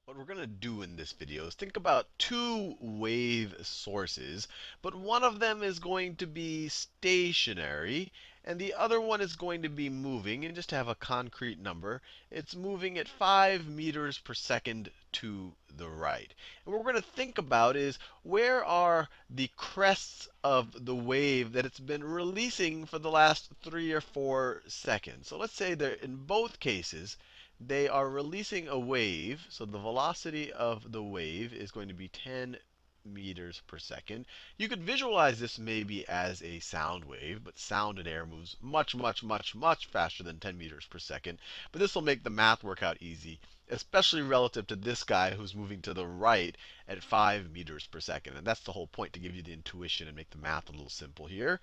What we're going to do in this video is think about two wave sources, but one of them is going to be stationary, and the other one is going to be moving. And just to have a concrete number, it's moving at 5 meters per second to the right. And what we're going to think about is where are the crests of the wave that it's been releasing for the last 3 or 4 seconds. So let's say that in both cases, they are releasing a wave. So the velocity of the wave is going to be 10 meters per second. You could visualize this maybe as a sound wave, but sound in air moves much, much, much, much faster than 10 meters per second. But this will make the math work out easy, especially relative to this guy who's moving to the right at 5 meters per second. And that's the whole point, to give you the intuition and make the math a little simple here.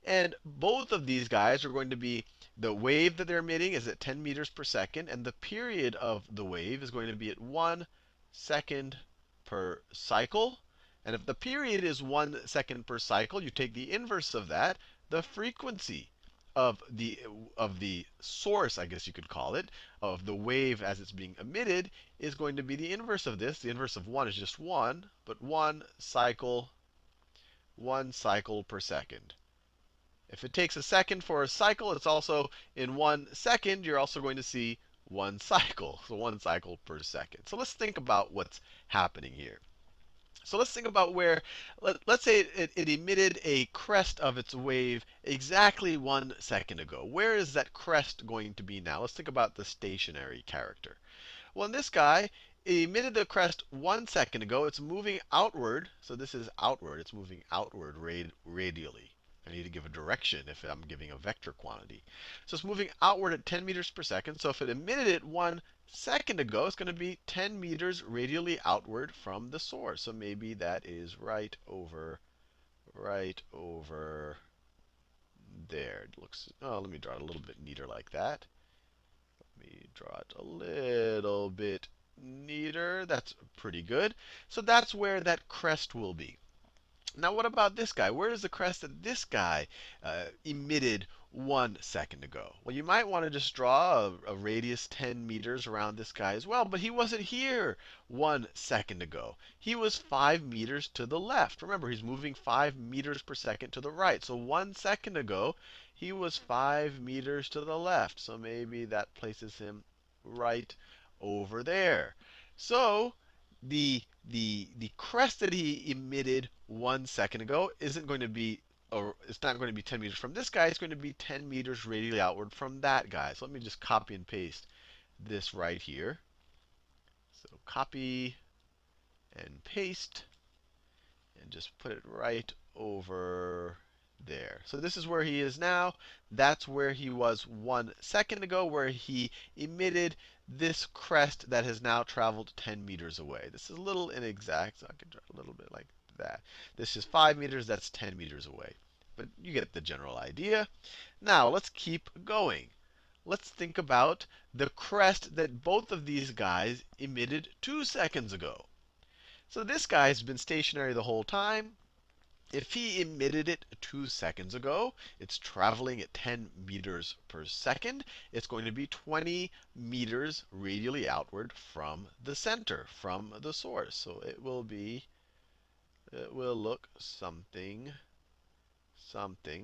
And both of these guys are going to be, the wave that they're emitting is at 10 meters per second, and the period of the wave is going to be at 1 second per cycle. And if the period is 1 second per cycle, you take the inverse of that. The frequency of the source, I guess you could call it, of the wave as it's being emitted is going to be the inverse of this. The inverse of 1 is just 1, but 1 cycle per second. If it takes a second for a cycle, it's also in 1 second, you're also going to see 1 cycle. So 1 cycle per second. So let's think about what's happening here. So let's think about where, let's say it emitted a crest of its wave exactly 1 second ago. Where is that crest going to be now? Let's think about the stationary character. Well, in this guy, it emitted the crest 1 second ago. It's moving outward. So this is outward. It's moving outward radially. I need to give a direction if I'm giving a vector quantity. So it's moving outward at 10 meters per second. So if it emitted it 1 second ago, it's going to be 10 meters radially outward from the source. So maybe that is right over there. It looks, oh, let me draw it a little bit neater like that. Let me draw it a little bit neater. That's pretty good. So that's where that crest will be. Now, what about this guy? Where is the crest that this guy emitted 1 second ago? Well, you might want to just draw a radius 10 meters around this guy as well. But he wasn't here 1 second ago. He was 5 meters to the left. Remember, he's moving 5 meters per second to the right. So 1 second ago, he was 5 meters to the left. So maybe that places him right over there. So the crest that he emitted 1 second ago isn't going to be, or it's not going to be 10 meters from this guy. It's going to be 10 meters radially outward from that guy. So let me just copy and paste this right here. So copy and paste, and just put it right over there. So this is where he is now. That's where he was 1 second ago, where he emitted this crest that has now traveled 10 meters away. This is a little inexact, so I can draw a little bit like that. This is 5 meters, that's 10 meters away. But you get the general idea. Now let's keep going. Let's think about the crest that both of these guys emitted 2 seconds ago. So this guy's been stationary the whole time. If he emitted it 2 seconds ago, it's traveling at 10 meters per second. It's going to be 20 meters radially outward from the center, from the source. So it will look something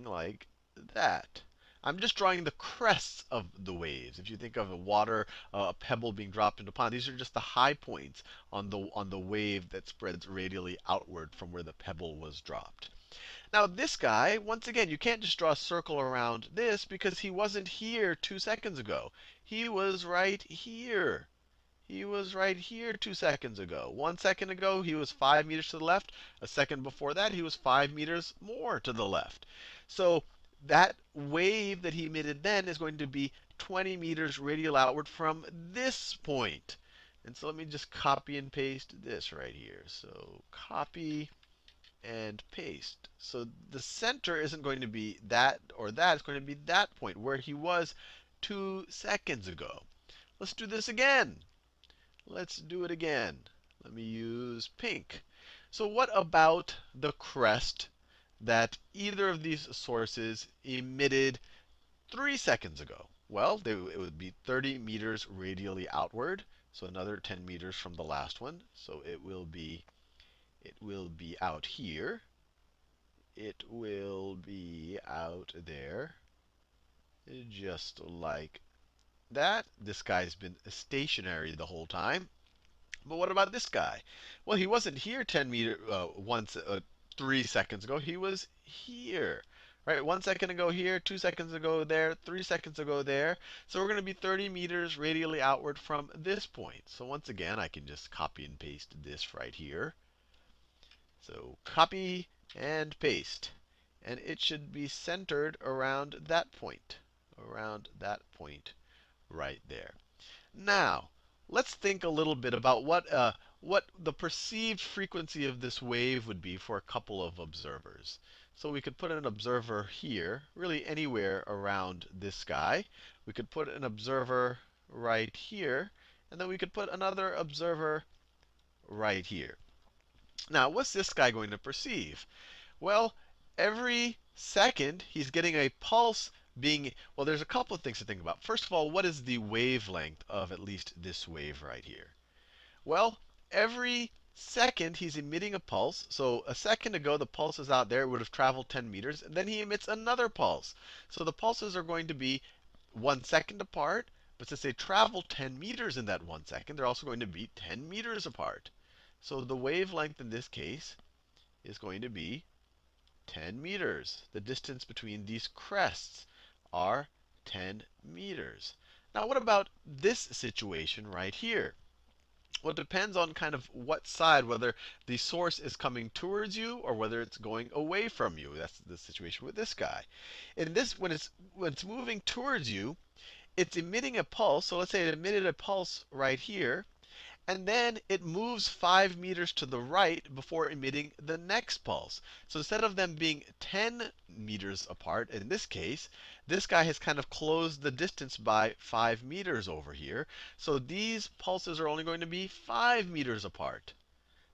like that. I'm just drawing the crests of the waves. If you think of a pebble being dropped into a pond, these are just the high points on the wave that spreads radially outward from where the pebble was dropped. Now this guy, once again, you can't just draw a circle around this because he wasn't here 2 seconds ago. He was right here. He was right here 2 seconds ago. 1 second ago, he was 5 meters to the left. A second before that, he was 5 meters more to the left. So that wave that he emitted then is going to be 20 meters radial outward from this point. And so let me just copy and paste this right here. So copy and paste. So the center isn't going to be that or that. It's going to be that point where he was 2 seconds ago. Let's do this again. Let's do it again. Let me use pink. So what about the crest that either of these sources emitted 3 seconds ago? Well, it would be 30 meters radially outward. So another 10 meters from the last one. So it will be out here. It will be out there, just like that. This guy's been stationary the whole time. But what about this guy? Well, he wasn't here 3 seconds ago. He was here. Right? 1 second ago here, 2 seconds ago there, 3 seconds ago there. So we're going to be 30 meters radially outward from this point. So once again, I can just copy and paste this right here. So copy and paste. And it should be centered around that point. Around that point right there. Now, let's think a little bit about what the perceived frequency of this wave would be for a couple of observers. So we could put an observer here, really anywhere around this guy. We could put an observer right here, and then we could put another observer right here. Now, what's this guy going to perceive? Well, every second he's getting a pulse being, well, there's a couple of things to think about. First of all, what is the wavelength of at least this wave right here? Well, every second he's emitting a pulse. So a second ago, the pulse is out there. It would have traveled 10 meters. And then he emits another pulse. So the pulses are going to be 1 second apart. But since they travel 10 meters in that 1 second, they're also going to be 10 meters apart. So the wavelength in this case is going to be 10 meters. The distance between these crests are 10 meters. Now, what about this situation right here? Well, it depends on kind of what side, whether the source is coming towards you or whether it's going away from you. That's the situation with this guy. In this, when it's moving towards you, it's emitting a pulse. So let's say it emitted a pulse right here. And then it moves 5 meters to the right before emitting the next pulse. So instead of them being 10 meters apart, in this case, this guy has kind of closed the distance by 5 meters over here. So these pulses are only going to be 5 meters apart.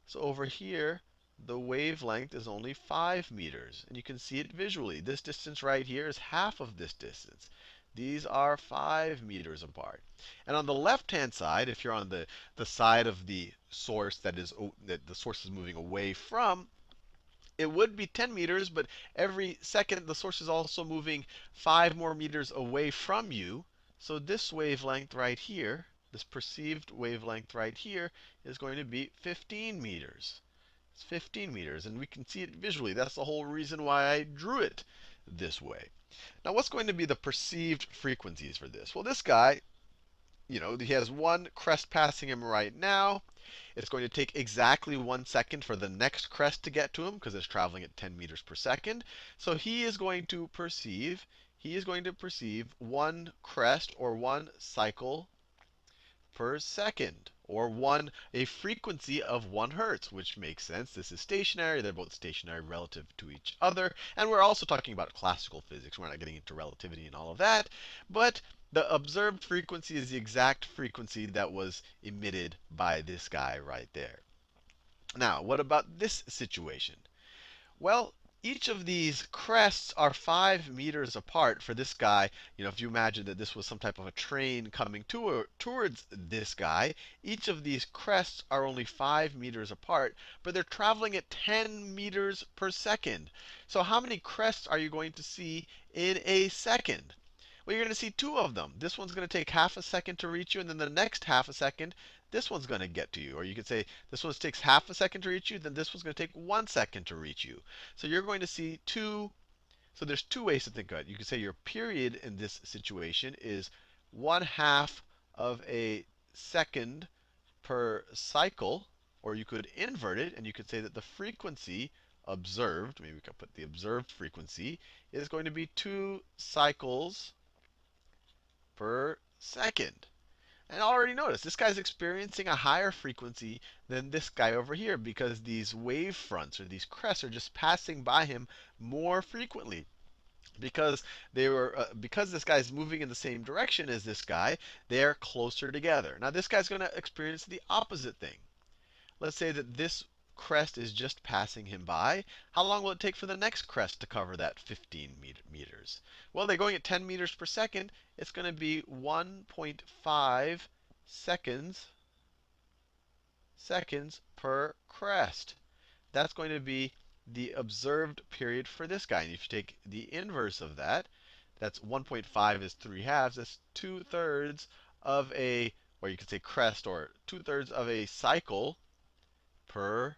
So over here, the wavelength is only 5 meters. And you can see it visually. This distance right here is half of this distance. These are 5 meters apart. And on the left-hand side, if you're on the side of the source that the source is moving away from, it would be 10 meters, but every second the source is also moving 5 more meters away from you. So this wavelength right here, this perceived wavelength right here, is going to be 15 meters. It's 15 meters, and we can see it visually. That's the whole reason why I drew it this way. Now, what's going to be the perceived frequencies for this? Well, this guy, he has one crest passing him right now. It's going to take exactly 1 second for the next crest to get to him because it's traveling at 10 meters per second. So he is going to perceive one crest or one cycle per second, or a frequency of 1 hertz, which makes sense. This is stationary. They're both stationary relative to each other. And we're also talking about classical physics. We're not getting into relativity and all of that. But the observed frequency is the exact frequency that was emitted by this guy right there. Now, what about this situation? Well, each of these crests are 5 meters apart for this guy. If you imagine that this was some type of a train coming towards this guy, each of these crests are only 5 meters apart, but they're traveling at 10 meters per second. So how many crests are you going to see in a second? Well, you're going to see 2 of them. This one's going to take half a second to reach you, and then the next half a second, this one's going to get to you. Or you could say this one takes half a second to reach you, then this one's going to take 1 second to reach you. So you're going to see 2. So there's 2 ways to think of it. You could say your period in this situation is 1/2 of a second per cycle. Or you could invert it, and you could say that the frequency observed, maybe we could put the observed frequency, is going to be 2 cycles per second. And already notice, this guy's experiencing a higher frequency than this guy over here because these wave fronts or these crests are just passing by him more frequently. Because because this guy's moving in the same direction as this guy, they're closer together. Now this guy's going to experience the opposite thing. Let's say that this crest is just passing him by. How long will it take for the next crest to cover that 15 meters? Well, they're going at 10 meters per second. It's going to be 1.5 seconds seconds per crest. That's going to be the observed period for this guy. And if you take the inverse of that, that's 1.5 is 3/2. That's 2/3 of a, or you could say crest, or 2/3 of a cycle per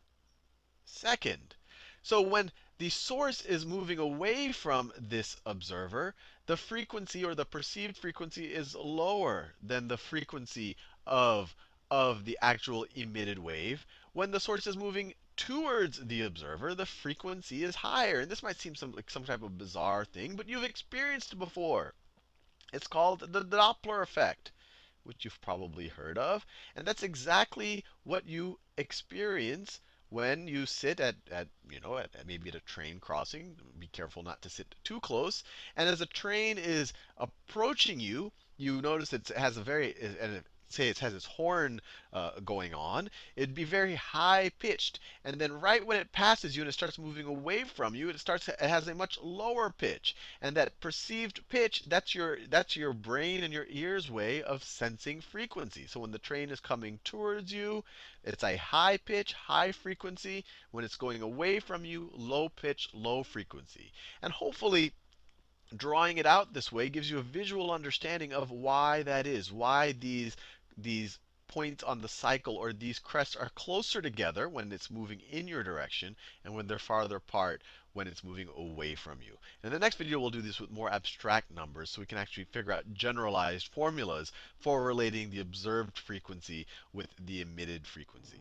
second. So when the source is moving away from this observer, the frequency, or the perceived frequency, is lower than the frequency of, the actual emitted wave. When the source is moving towards the observer, the frequency is higher. And this might seem like some type of bizarre thing, but you've experienced it before. It's called the Doppler effect, which you've probably heard of. And that's exactly what you experience when you sit at maybe at a train crossing. Be careful not to sit too close. And as a train is approaching you, you notice it has a very, and say it has its horn going on, it'd be very high pitched. And then right when it passes you and it starts moving away from you, it has a much lower pitch. And that perceived pitch, that's your brain and your ear's way of sensing frequency. So when the train is coming towards you, it's a high pitch, high frequency. When it's going away from you, low pitch, low frequency. And hopefully drawing it out this way gives you a visual understanding of why that is, why these points on the cycle, or these crests, are closer together when it's moving in your direction, and when they're farther apart when it's moving away from you. In the next video, we'll do this with more abstract numbers, so we can actually figure out generalized formulas for relating the observed frequency with the emitted frequency.